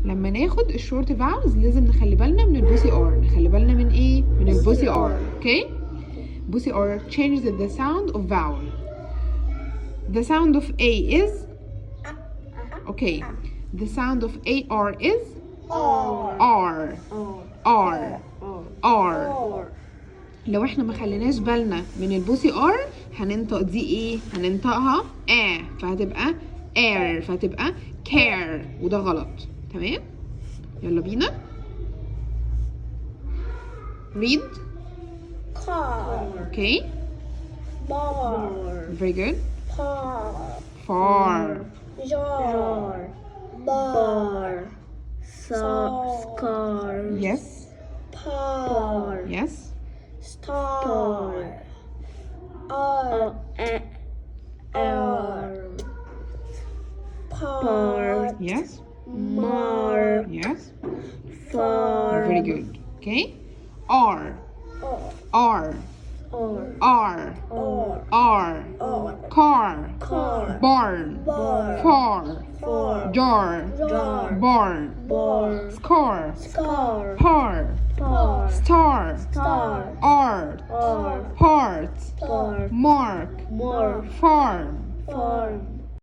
لما ناخد الشورت فاولز لازم نخلي بالنا من البوسي ار. نخلي بالنا من ايه؟ من البوسي ار. اوكي. بوسي ار changes the sound of vowel. The sound of A is okay. The sound of AR is R. R. R. لو احنا ما خليناش بالنا من البوسي ار هننطق دي ايه؟ هننطقها فهتبقى air، فهتبقى care، وده غلط. تمام؟ يلا بينا. read. car. Okay. Bar. Very good. Far. Far. Jar. Bar. Scar. Yes. Par. Yes. Star. Arm. Part. Yes. Mark. Yes. Farm. Very good. Okay. R. R. Or. R. Or. R. Or. Car. Car. Barn. Barn. Far. Far. Jar. Jar. Barn. Bar. Scar. Scar. Par. Par. Star. Star. Art. Or. Part. Part. Mark. Mark. Farm. Farm.